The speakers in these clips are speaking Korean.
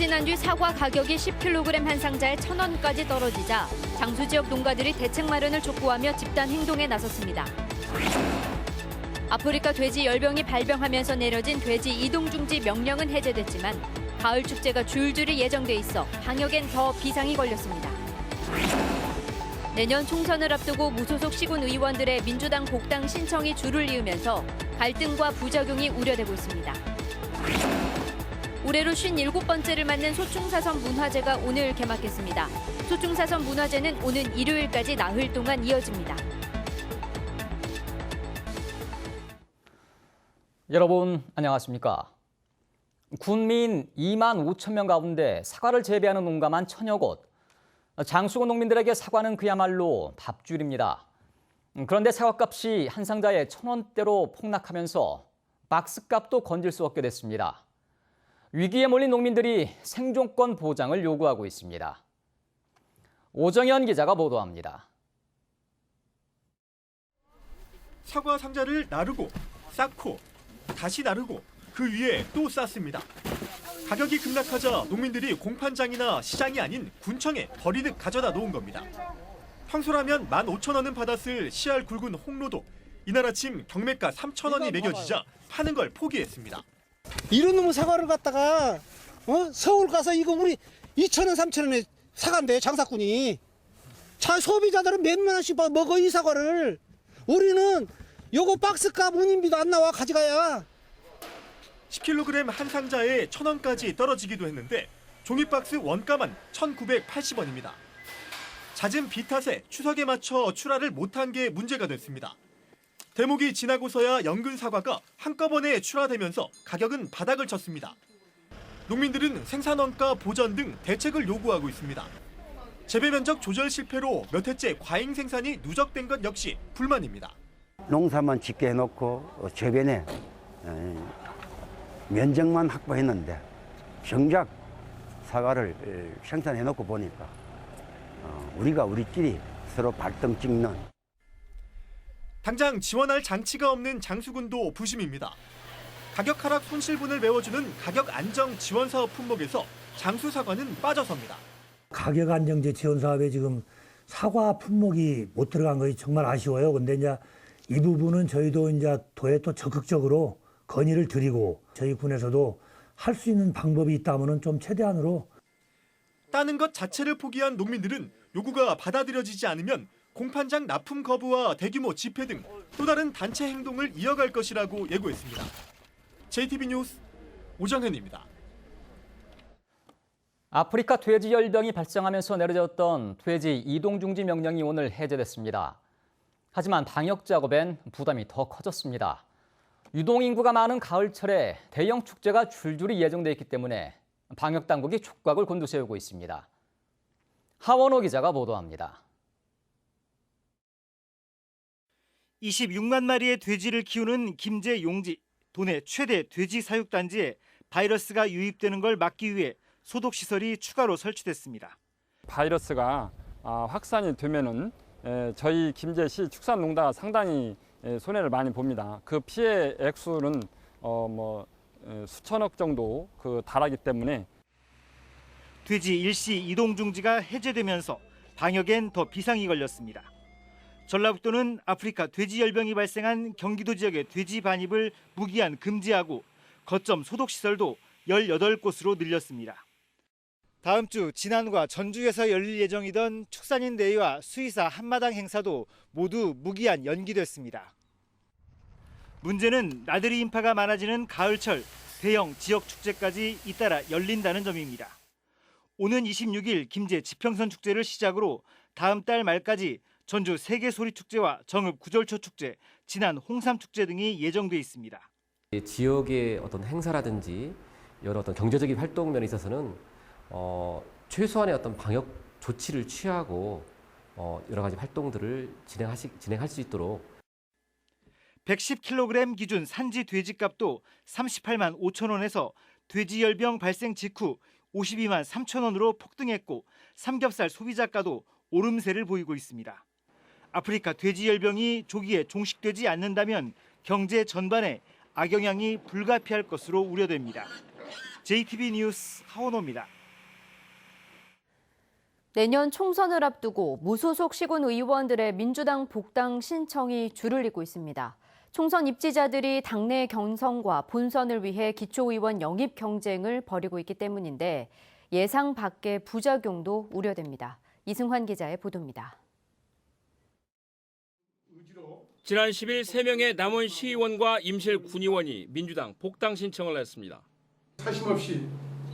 지난 뒤 사과 가격이 10kg 한 상자에 1,000원까지 떨어지자 장수 지역 농가들이 대책 마련을 촉구하며 집단 행동에 나섰습니다. 아프리카 돼지 열병이 발병하면서 내려진 돼지 이동 중지 명령은 해제됐지만 가을 축제가 줄줄이 예정돼 있어 방역엔 더 비상이 걸렸습니다. 내년 총선을 앞두고 무소속 시군 의원들의 민주당 복당 신청이 줄을 이으면서 갈등과 부작용이 우려되고 있습니다. 올해로 57번째를 맞는 소충사선 문화제가 오늘 개막했습니다. 소충사선 문화제는 오는 일요일까지 나흘 동안 이어집니다. 여러분 안녕하십니까? 군민 2만 5천 명 가운데 사과를 재배하는 농가만 1,000여 곳. 장수군 농민들에게 사과는 그야말로 밥줄입니다. 그런데 사과값이 한 상자에 1,000원대로 폭락하면서 박스값도 건질 수 없게 됐습니다. 위기에 몰린 농민들이 생존권 보장을 요구하고 있습니다. 오정현 기자가 보도합니다. 사과 상자를 나르고 쌓고 다시 나르고 그 위에 또 쌓습니다. 가격이 급락하자 농민들이 공판장이나 시장이 아닌 군청에 버리듯 가져다 놓은 겁니다. 평소라면 15,000원은 받았을 씨알 굵은 홍로도 이날 아침 경매가 3,000원이 매겨지자 파는 걸 포기했습니다. 이런 놈의 사과를 갖다가 서울 가서 이거 우리 2,000원, 3,000원에 사간대 장사꾼이. 자 소비자들은 몇만 원씩 먹어 이 사과를. 우리는 요거 박스값 운임비도 안 나와 가져가야. 10kg 한 상자에 1,000원까지 떨어지기도 했는데 종이박스 원가만 1,980원입니다. 잦은 비 탓에 추석에 맞춰 출하를 못한 게 문제가 됐습니다. 대목이 지나고서야 연근 사과가 한꺼번에 출하되면서 가격은 바닥을 쳤습니다. 농민들은 생산원가 보전 등 대책을 요구하고 있습니다. 재배 면적 조절 실패로 몇 해째 과잉 생산이 누적된 것 역시 불만입니다. 농사만 짓게 해놓고 재배에 면적만 확보했는데 정작 사과를 생산해놓고 보니까 우리가 우리끼리 서로 발등 찍는. 당장 지원할 장치가 없는 장수군도 부심입니다. 가격 하락 손실분을 메워주는 가격 안정 지원 사업 품목에서 장수 사과는 빠져섭니다. 가격 안정제 지원 사업에 지금 사과 품목이 못 들어간 것이 정말 아쉬워요. 근데 이제 이 부분은 저희도 이제 도에 또 적극적으로 건의를 드리고 저희 군에서도 할 수 있는 방법이 있다면은 좀 최대한으로. 따는 것 자체를 포기한 농민들은 요구가 받아들여지지 않으면 공판장 납품 거부와 대규모 집회 등 또 다른 단체 행동을 이어갈 것이라고 예고했습니다. JTB 뉴스 오정현입니다. 아프리카 돼지 열병이 발생하면서 내려졌던 돼지 이동 중지 명령이 오늘 해제됐습니다. 하지만 방역 작업엔 부담이 더 커졌습니다. 유동인구가 많은 가을철에 대형 축제가 줄줄이 예정돼 있기 때문에 방역 당국이 촉각을 곤두세우고 있습니다. 하원호 기자가 보도합니다. 26만 마리의 돼지를 키우는 김제 용지, 도내 최대 돼지 사육단지에 바이러스가 유입되는 걸 막기 위해 소독시설이 추가로 설치됐습니다. 바이러스가 확산이 되면은 저희 김제시 축산농가가 상당히 손해를 많이 봅니다. 그 피해 액수는 수천억 정도 달하기 때문에 돼지 일시 이동 중지가 해제되면서 방역엔 더 비상이 걸렸습니다. 전라북도는 아프리카 돼지 열병이 발생한 경기도 지역의 돼지 반입을 무기한 금지하고 거점 소독시설도 18곳으로 늘렸습니다. 다음 주 진안과 전주에서 열릴 예정이던 축산인 대회와 수의사 한마당 행사도 모두 무기한 연기됐습니다. 문제는 나들이 인파가 많아지는 가을철 대형 지역 축제까지 잇따라 열린다는 점입니다. 오는 26일 김제 지평선 축제를 시작으로 다음 달 말까지 전주 세계소리축제와 정읍 구절초 축제, 진안 홍삼축제 등이 예정돼 있습니다. 지역의 어떤 행사라든지 여러 어떤 경제적인 활동 면에 있어서는 최소한의 어떤 방역 조치를 취하고 여러 가지 활동들을 진행할 수 있도록. 110kg 기준 산지 돼지값도 38만 5천 원에서 돼지 열병 발생 직후 52만 3천 원으로 폭등했고 삼겹살 소비자가도 오름세를 보이고 있습니다. 아프리카 돼지 열병이 조기에 종식되지 않는다면 경제 전반에 악영향이 불가피할 것으로 우려됩니다. JTB 뉴스 하원호입니다. 내년 총선을 앞두고 무소속 시군 의원들의 민주당 복당 신청이 줄을 잇고 있습니다. 총선 입지자들이 당내 경선과 본선을 위해 기초의원 영입 경쟁을 벌이고 있기 때문인데 예상 밖의 부작용도 우려됩니다. 이승환 기자의 보도입니다. 지난 10일 3명의 남원 시의원과 임실 군의원이 민주당 복당 신청을 했습니다. 사심없이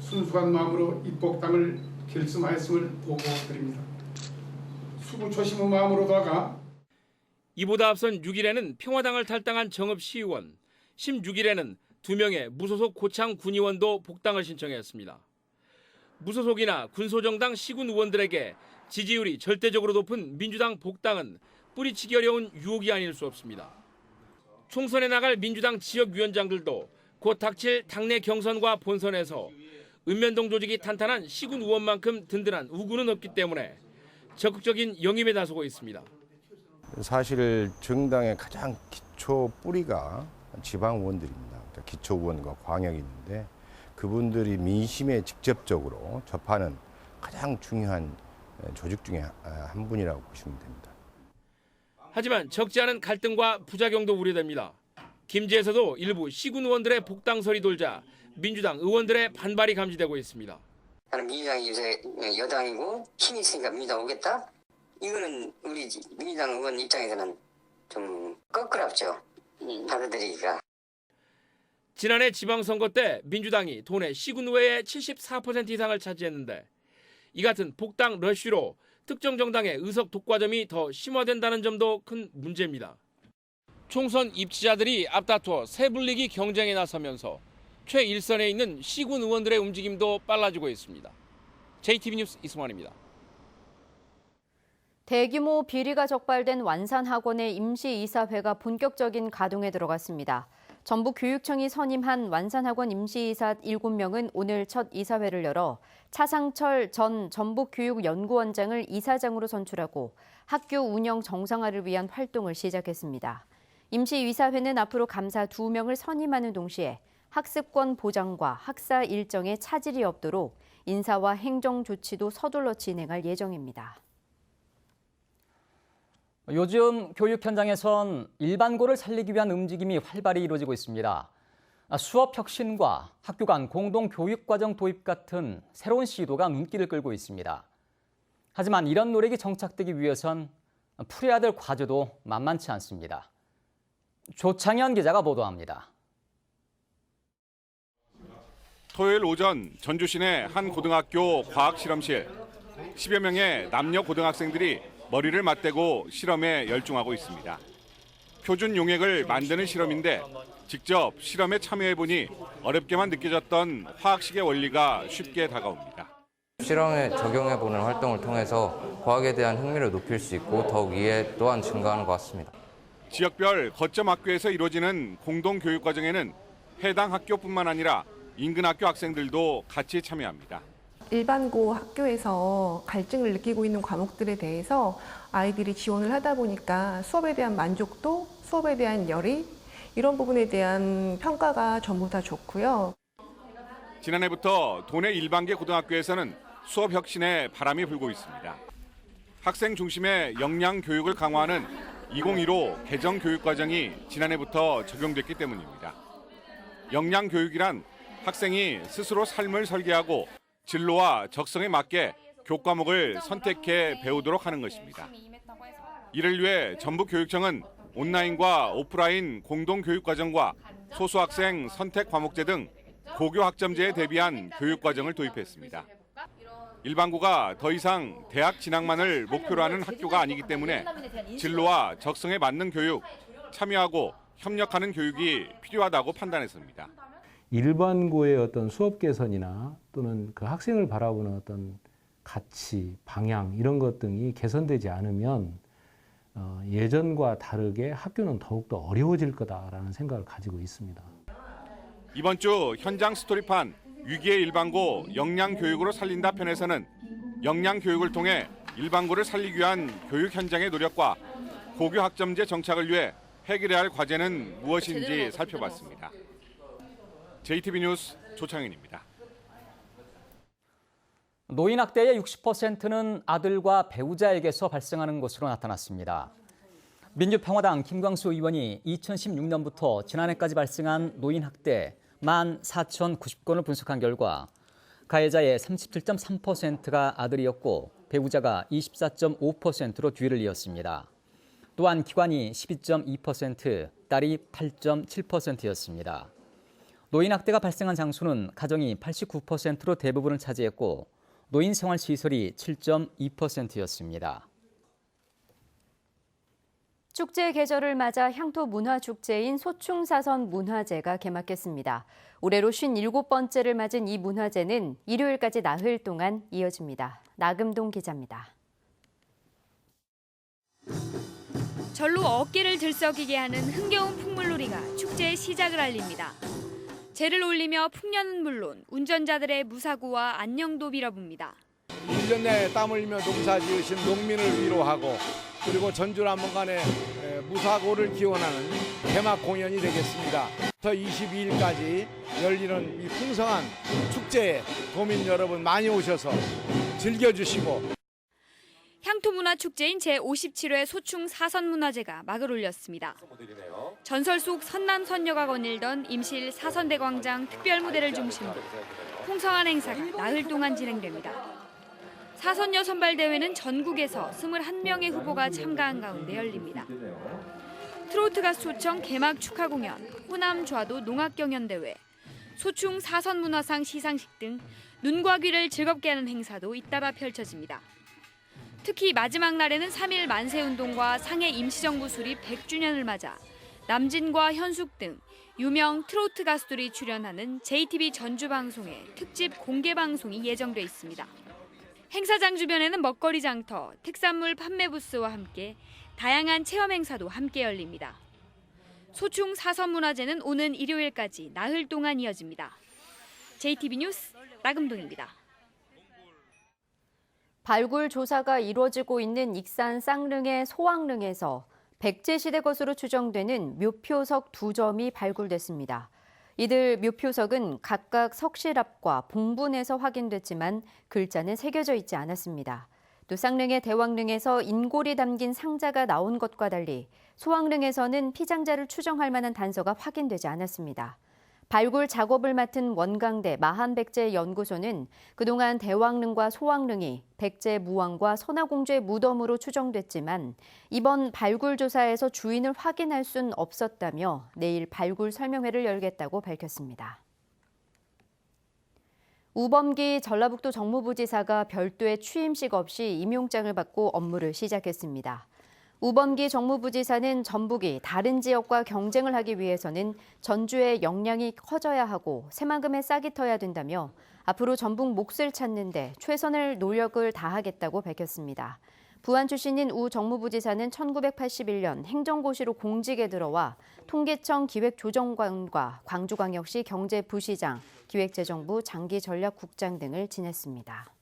순수한 마음으로 입복당을 결심하였음을 보고드립니다. 수구초심의 마음으로다가 이보다 앞선 6일에는 평화당을 탈당한 정읍 시의원, 16일에는 2명의 무소속 고창 군의원도 복당을 신청했습니다. 무소속이나 군소정당 시군 의원들에게 지지율이 절대적으로 높은 민주당 복당은 뿌리치기 어려운 유혹이 아닐 수 없습니다. 총선에 나갈 민주당 지역위원장들도 곧 닥칠 당내 경선과 본선에서 읍면동 조직이 탄탄한 시군 의원만큼 든든한 우군은 없기 때문에 적극적인 영입에 나서고 있습니다. 사실 정당의 가장 기초 뿌리가 지방 의원들입니다. 그러니까 기초 의원과 광역이 있는데 그분들이 민심에 직접적으로 접하는 가장 중요한 조직 중에 한 분이라고 보시면 됩니다. 하지만 적지 않은 갈등과 부작용도 우려됩니다. 김제에서도 일부 시군 의원들의 복당설이 돌자 민주당 의원들의 반발이 감지되고 있습니다. 나는 민주당이 요새 여당이고 힘이 있으니까 민주당 오겠다? 이거는 우리 민주당 의원 입장에서는 좀 껄끄럽죠. 받아들이기가. 지난해 지방선거 때 민주당이 도내 시군의회의 74% 이상을 차지했는데 이 같은 복당 러쉬로 특정 정당의 의석 독과점이 더 심화된다는 점도 큰 문제입니다. 총선 입지자들이 앞다투어 세불리기 경쟁에 나서면서 최일선에 있는 시군 의원들의 움직임도 빨라지고 있습니다. JTB 뉴스 이승환입니다. 대규모 비리가 적발된 완산학원의 임시이사회가 본격적인 가동에 들어갔습니다. 전북교육청이 선임한 완산학원 임시이사 7명은 오늘 첫 이사회를 열어 차상철 전 전북교육연구원장을 이사장으로 선출하고 학교 운영 정상화를 위한 활동을 시작했습니다. 임시이사회는 앞으로 감사 2명을 선임하는 동시에 학습권 보장과 학사 일정에 차질이 없도록 인사와 행정 조치도 서둘러 진행할 예정입니다. 요즘 교육 현장에선 일반고를 살리기 위한 움직임이 활발히 이루어지고 있습니다. 수업 혁신과 학교 간 공동 교육과정 도입 같은 새로운 시도가 눈길을 끌고 있습니다. 하지만 이런 노력이 정착되기 위해선 풀어야 될 과제도 만만치 않습니다. 조창현 기자가 보도합니다. 토요일 오전 전주 시내 한 고등학교 과학실험실 10여 명의 남녀 고등학생들이 머리를 맞대고 실험에 열중하고 있습니다. 표준 용액을 만드는 실험인데 직접 실험에 참여해보니 어렵게만 느껴졌던 화학식의 원리가 쉽게 다가옵니다. 실험에 적용해보는 활동을 통해서 과학에 대한 흥미를 높일 수 있고 더욱 이해 또한 증가하는 것 같습니다. 지역별 거점 학교에서 이루어지는 공동교육과정에는 해당 학교뿐만 아니라 인근 학교 학생들도 같이 참여합니다. 일반고 학교에서 갈증을 느끼고 있는 과목들에 대해서 아이들이 지원을 하다 보니까 수업에 대한 만족도, 수업에 대한 열의, 이런 부분에 대한 평가가 전부 다 좋고요. 지난해부터 도내 일반계 고등학교에서는 수업 혁신에 바람이 불고 있습니다. 학생 중심의 역량 교육을 강화하는 2015 개정 교육과정이 지난해부터 적용됐기 때문입니다. 역량 교육이란 학생이 스스로 삶을 설계하고 진로와 적성에 맞게 교과목을 선택해 배우도록 하는 것입니다. 이를 위해 전북교육청은 온라인과 오프라인 공동교육과정과 소수학생 선택 과목제 등 고교 학점제에 대비한 교육과정을 도입했습니다. 일반고가 더 이상 대학 진학만을 목표로 하는 학교가 아니기 때문에 진로와 적성에 맞는 교육, 참여하고 협력하는 교육이 필요하다고 판단했습니다. 일반고의 어떤 수업 개선이나 또는 그 학생을 바라보는 어떤 가치, 방향 이런 것 등이 개선되지 않으면 예전과 다르게 학교는 더욱더 어려워질 거다라는 생각을 가지고 있습니다. 이번 주 현장 스토리판 위기의 일반고 역량 교육으로 살린다 편에서는 역량 교육을 통해 일반고를 살리기 위한 교육 현장의 노력과 고교 학점제 정착을 위해 해결해야 할 과제는 무엇인지 살펴봤습니다. JTB 뉴스 조창현입니다. 노인 학대의 60%는 아들과 배우자에게서 발생하는 것으로 나타났습니다. 민주평화당 김광수 의원이 2016년부터 지난해까지 발생한 노인 학대 14,090건을 분석한 결과 가해자의 37.3%가 아들이었고 배우자가 24.5%로 뒤를 이었습니다. 또한 기관이 12.2%, 딸이 8.7%였습니다. 노인 학대가 발생한 장소는 가정이 89%로 대부분을 차지했고 노인 생활시설이 7.2%였습니다. 축제 계절을 맞아 향토 문화축제인 소충사선 문화제가 개막했습니다. 올해로 57번째를 맞은 이 문화제는 일요일까지 나흘 동안 이어집니다. 나금동 기자입니다. 절로 어깨를 들썩이게 하는 흥겨운 풍물놀이가 축제의 시작을 알립니다. 재를 올리며 풍년은 물론 운전자들의 무사고와 안녕도 빌어봅니다. 1년 내에 땀 흘리며 농사 지으신 농민을 위로하고 그리고 전주남북간의 무사고를 기원하는 개막 공연이 되겠습니다. 22일까지 열리는 이 풍성한 축제에 도민 여러분 많이 오셔서 즐겨주시고 향토문화축제인 제57회 소충 사선문화제가 막을 올렸습니다. 전설 속 선남 선녀가 거닐던 임실 사선대광장 특별무대를 중심으로 풍성한 행사가 나흘 동안 진행됩니다. 사선녀 선발대회는 전국에서 21명의 후보가 참가한 가운데 열립니다. 트로트 가수 초청 개막 축하 공연, 호남 좌도 농악경연대회, 소충 사선문화상 시상식 등 눈과 귀를 즐겁게 하는 행사도 잇따라 펼쳐집니다. 특히 마지막 날에는 3.1 만세운동과 상해 임시정부 수립 100주년을 맞아 남진과 현숙 등 유명 트로트 가수들이 출연하는 JTB 전주방송의 특집 공개방송이 예정돼 있습니다. 행사장 주변에는 먹거리 장터, 특산물 판매 부스와 함께 다양한 체험 행사도 함께 열립니다. 소충 사선문화제는 오는 일요일까지 나흘 동안 이어집니다. JTB 뉴스 나금동입니다. 발굴 조사가 이루어지고 있는 익산 쌍릉의 소왕릉에서 백제시대 것으로 추정되는 묘표석 2점이 발굴됐습니다. 이들 묘표석은 각각 석실 앞과 봉분에서 확인됐지만 글자는 새겨져 있지 않았습니다. 또 쌍릉의 대왕릉에서 인골이 담긴 상자가 나온 것과 달리 소왕릉에서는 피장자를 추정할 만한 단서가 확인되지 않았습니다. 발굴 작업을 맡은 원광대 마한백제연구소는 그동안 대왕릉과 소왕릉이 백제 무왕과 선화공주의 무덤으로 추정됐지만 이번 발굴 조사에서 주인을 확인할 순 없었다며 내일 발굴 설명회를 열겠다고 밝혔습니다. 우범기 전라북도 정무부지사가 별도의 취임식 없이 임용장을 받고 업무를 시작했습니다. 우범기 정무부지사는 전북이 다른 지역과 경쟁을 하기 위해서는 전주의 역량이 커져야 하고 새만금에 싹이 터야 된다며 앞으로 전북 몫을 찾는 데 최선의 노력을 다하겠다고 밝혔습니다. 부안 출신인 우 정무부지사는 1981년 행정고시로 공직에 들어와 통계청 기획조정관과 광주광역시 경제부시장, 기획재정부 장기전략국장 등을 지냈습니다.